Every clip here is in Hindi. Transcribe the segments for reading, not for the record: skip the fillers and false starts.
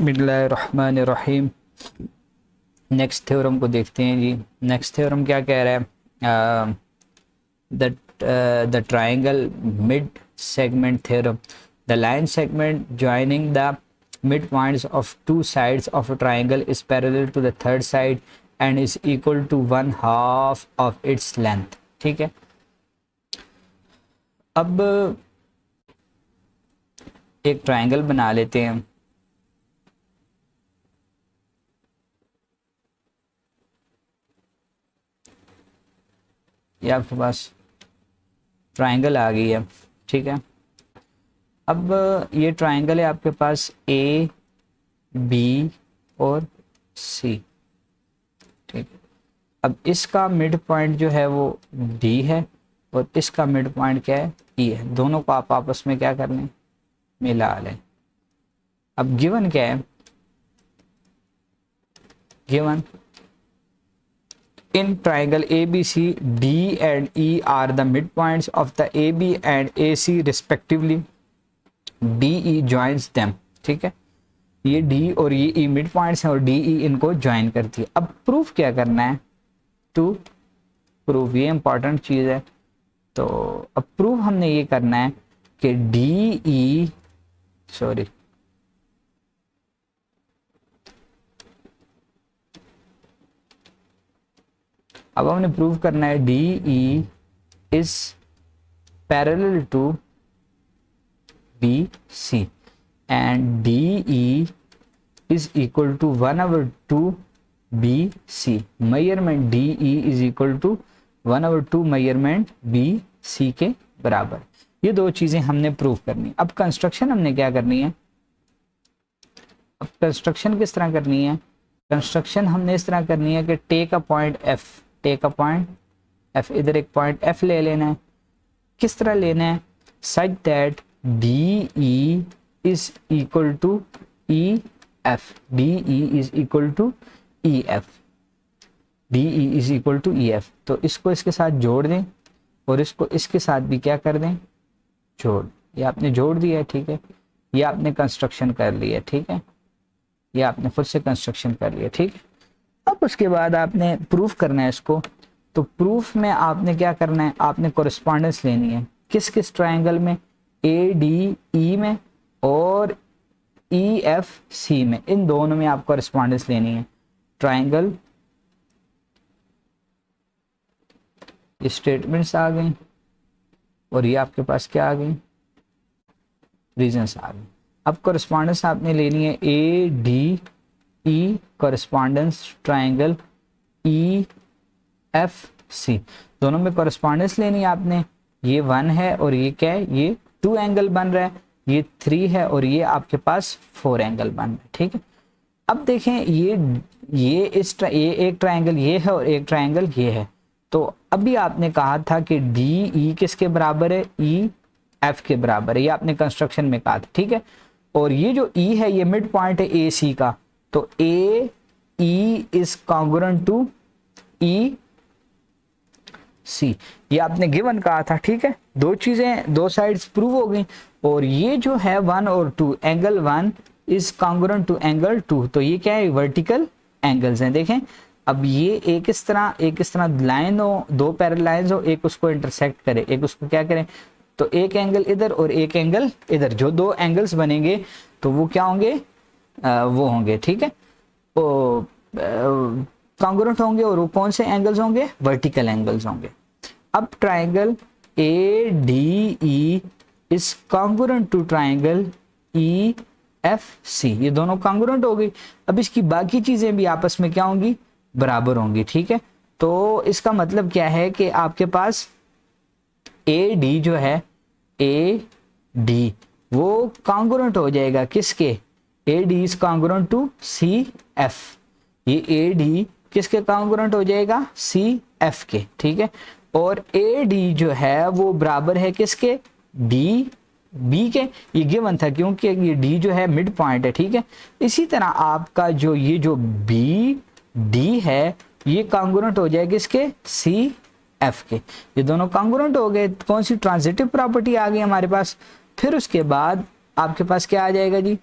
बिस्मिल्लाहिर्रहमानिर्रहीम। नेक्स्ट थ्योरम को देखते हैं जी। नेक्स्ट थ्योरम क्या कह रहा है? The triangle mid segment theorem, the line segment joining the mid points of two sides of a triangle is parallel to the third side and is equal to 1/2 of its length. ठीक है, अब एक ट्राइंगल बना लेते हैं। ये आपके पास ट्राइंगल आ गई है। ठीक है, अब ये ट्राइंगल है आपके पास ए बी और सी। ठीक है, अब इसका मिड पॉइंट जो है वो डी है और इसका मिड पॉइंट क्या है? ई है। दोनों को आप आपस में क्या कर लें? मिला लें। अब गिवन क्या है? Given in triangle ABC, D and E are the midpoints of the AB and AC respectively. DE joins them. ठीक है, ये D और ये E मिड पॉइंट्स हैं और DE इनको ज्वाइन करती है। अब प्रूफ क्या करना है? टू प्रूफ, ये इंपॉर्टेंट चीज है। तो अब प्रूफ हमने ये करना है कि DE सॉरी अब हमने प्रूव करना है DE is parallel to BC and DE is equal to 1/2 BC। Measurement DE is equal to 1/2 measurement BC के बराबर। ये दो चीजें हमने प्रूव करनी। अब कंस्ट्रक्शन हमने क्या करनी है? अब कंस्ट्रक्शन किस तरह करनी है? कंस्ट्रक्शन हमने इस तरह करनी है कि take a point F, take a point F, इधर एक पॉइंट F ले लेना है। किस तरह लेना है? Such that DE is equal to EF, DE is equal to EF, DE is equal to EF। तो इसको इसके साथ जोड़ दें और इसको इसके साथ भी क्या कर दें? जोड़। ये आपने जोड़ दिया है। ठीक है, ये आपने कंस्ट्रक्शन कर लिया। ठीक है, ये आपने खुद से कंस्ट्रक्शन कर लिया। ठीक है, अब उसके बाद आपने प्रूफ करना है इसको। तो प्रूफ में आपने क्या करना है? आपने कोरिस्पॉन्डेंस लेनी है। किस किस ट्राइंगल में? ADE में और EFC में। इन दोनों में आप कोरिस्पॉन्डेंस लेनी है। ट्राइंगल स्टेटमेंट्स आ गई और ये आपके पास क्या आ गई? रीजंस आ गई। अब कोरिस्पॉन्डेंस आपने लेनी है ADE कोरिस्पॉन्डेंस ट्राइंगल EFC। दोनों में कोरिस्पॉन्डेंस लेनी है आपने। ये 1 है और ये क्या है? ये 2 एंगल बन रहा है। ये 3 है और ये आपके पास 4 एंगल बन रहा है। ठीक है, अब देखें ये एक ट्राइंगल ये है और एक ट्राइंगल ये है। तो अभी आपने कहा था कि DE किसके बराबर है? EF के बराबर है। ये आपने कंस्ट्रक्शन में कहा था। ठीक है, और ये जो E है ये मिड पॉइंट है AC का। तो AE is congruent to EC, ये आपने गिवन कहा था। ठीक है, दो चीजें, दो साइड्स प्रूव हो गई। और ये जो है 1 और 2, angle 1 is congruent to angle 2। तो ये क्या है? वर्टिकल एंगल्स हैं। देखें, अब ये एक इस तरह लाइन हो, दो पैरेलल लाइंस हो, एक उसको इंटरसेक्ट करे, एक उसको क्या करें? तो एक एंगल इधर और एक एंगल इधर, जो दो एंगल्स बनेंगे तो वो क्या होंगे? वो होंगे। ठीक है, तो कॉन्ग्रुएंट होंगे और वो कौन से एंगल्स होंगे? वर्टिकल एंगल्स होंगे। अब triangle ADE is congruent to triangle EFC। ये दोनों कॉन्ग्रुएंट हो गई। अब इसकी बाकी चीजें भी आपस में क्या होंगी? बराबर होंगी। ठीक है, तो इसका मतलब क्या है कि आपके पास AD जो है, AD वो कॉन्ग्रुएंट हो जाएगा किसके? AD is congruent to CF। ये AD किसके कॉन्ग्रुएंट हो जाएगा? CF के। ठीक है, और AD जो है वो बराबर है किसके? B के। ये गिवन था क्योंकि ये D जो है मिड पॉइंट है। ठीक है, इसी तरह आपका जो ये जो BD है ये कॉन्ग्रुएंट हो जाएगा किसके? CF के। ये दोनों कॉन्ग्रुएंट हो गए। कौन सी? ट्रांजिटिव प्रॉपर्टी आ गई हमारे पास। फिर उसके बाद आपके पास क्या आ जाएगा जी?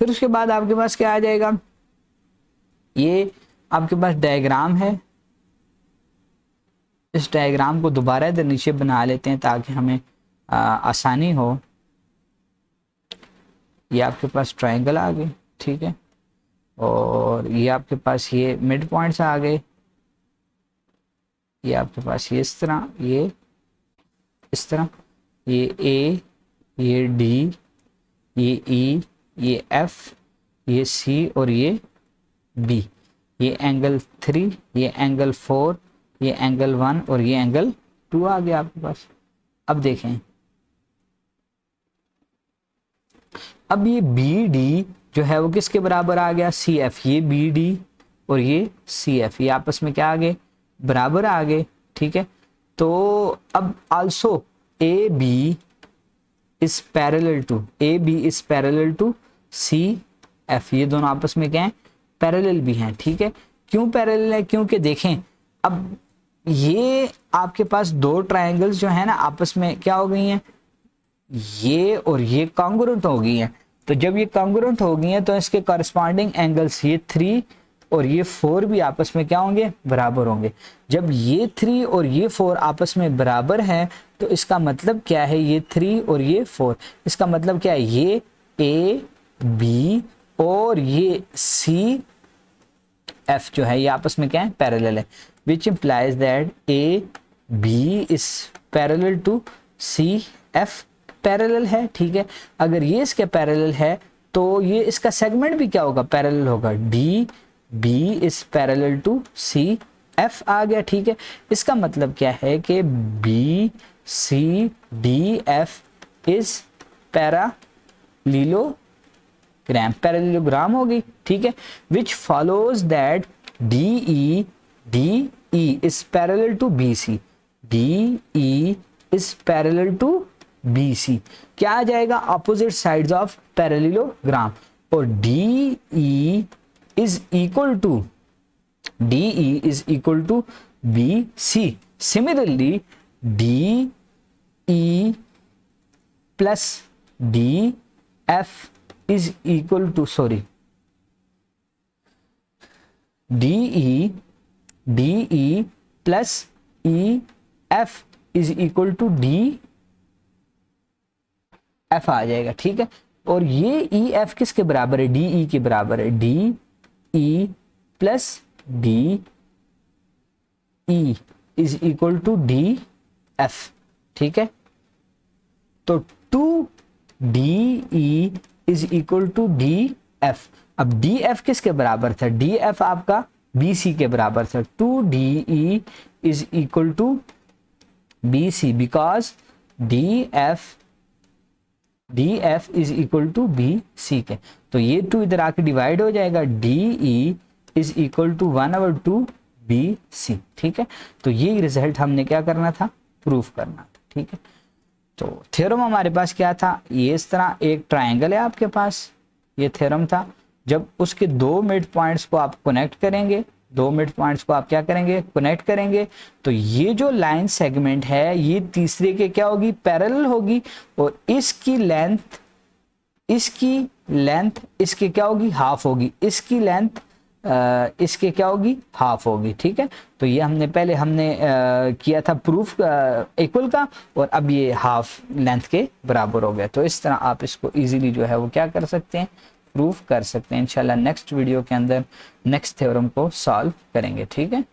फिर उसके बाद आपके पास क्या आ जाएगा, ये आपके पास डायग्राम है, इस डायग्राम को दोबारा इधर नीचे बना लेते हैं ताकि हमें आसानी हो। ये आपके पास ट्रायंगल आ गए, ठीक है, और ये आपके पास ये मिड पॉइंट्स आ गए, ये आपके पास ये इस तरह, ये इस तरह, ये ए, ये डी, ये ई, ये एफ, ये सी और ये बी, ये एंगल 3, ये एंगल 4, ये एंगल 1 और ये एंगल 2 आ गया आपके पास। अब देखें, अब ये बी डी जो है वो किसके बराबर आ गया, सी एफ, ये बी डी और ये सी एफ, ये आपस में क्या आ गए, बराबर आ गए, ठीक है। तो अब also A B is parallel to, A B is parallel to C F, ये दोनों आपस में क्या है, पैरेलल भी हैं, ठीक है। क्यों पैरेलल है, क्योंकि देखें अब ये आपके पास दो ट्रायंगल्स जो है ना आपस में क्या हो गई हैं, ये और ये कॉन्ग्रुएंट हो गई हैं। तो जब ये कॉन्ग्रुएंट हो गई हैं तो इसके कॉरस्पॉन्डिंग एंगल्स ये 3 और ये 4 भी आपस में क्या होंगे, बराबर होंगे। जब ये 3 और ये 4 आपस में बराबर हैं तो इसका मतलब क्या है, ये 3 और ये 4, इसका मतलब क्या है, ये ए बी और ये सी एफ जो है ये आपस में क्या है, पैरेलल है, which implies that A B is parallel to C F, parallel है, ठीक है। अगर ये इसके पैरेलल है तो ये इसका सेगमेंट भी क्या होगा, पैरेलल होगा, d b is parallel to C f आ गया, ठीक है। इसका मतलब क्या है कि b c d f is parallelogram होगी, ठीक है, which follows that d E is parallel to b c, d E is parallel to b c, क्या आ जाएगा, ऑपोजिट साइड्स ऑफ पैरेललोग्राम, और d E is equal to b c. Similarly d E plus d f is equal to, sorry, d E plus e f is equal to D f आ जाएगा, ठीक है। और ये ई एफ किसके बराबर है, डी ई के बराबर है, D E plus D E is equal to D F, ठीक है। तो 2DE is equal to DF। अब DF किसके बराबर था, DF आपका BC के बराबर था। 2DE is equal to BC because DF is equal to BC के। तो ये 2 इधर आके डिवाइड हो जाएगा, DE is equal to 1/2 BC, ठीक है। तो ये रिजल्ट हमने क्या करना था, प्रूफ करना था, ठीक है। तो थ्योरम हमारे पास क्या था, ये इस तरह एक ट्रायंगल है आपके पास, ये थ्योरम था। जब उसके 2 मिड पॉइंट्स को आप कनेक्ट करेंगे, 2 मिड पॉइंट्स को आप क्या करेंगे, कनेक्ट करेंगे, तो ये जो लाइन सेगमेंट है ये तीसरे के क्या होगी, पैरेलल होगी, और इसकी लेंथ इसके क्या होगी, हाफ होगी, इसकी लेंथ इसके क्या होगी, हाफ होगी, ठीक है। तो ये हमने पहले किया था प्रूफ इक्वल का, और अब ये हाफ लेंथ के बराबर हो गया। तो इस तरह आप इसको इजीली जो है वो क्या कर सकते हैं, प्रूफ कर सकते हैं। इंशाल्लाह नेक्स्ट वीडियो के अंदर नेक्स्ट थ्योरम को सॉल्व करेंगे, ठीक है।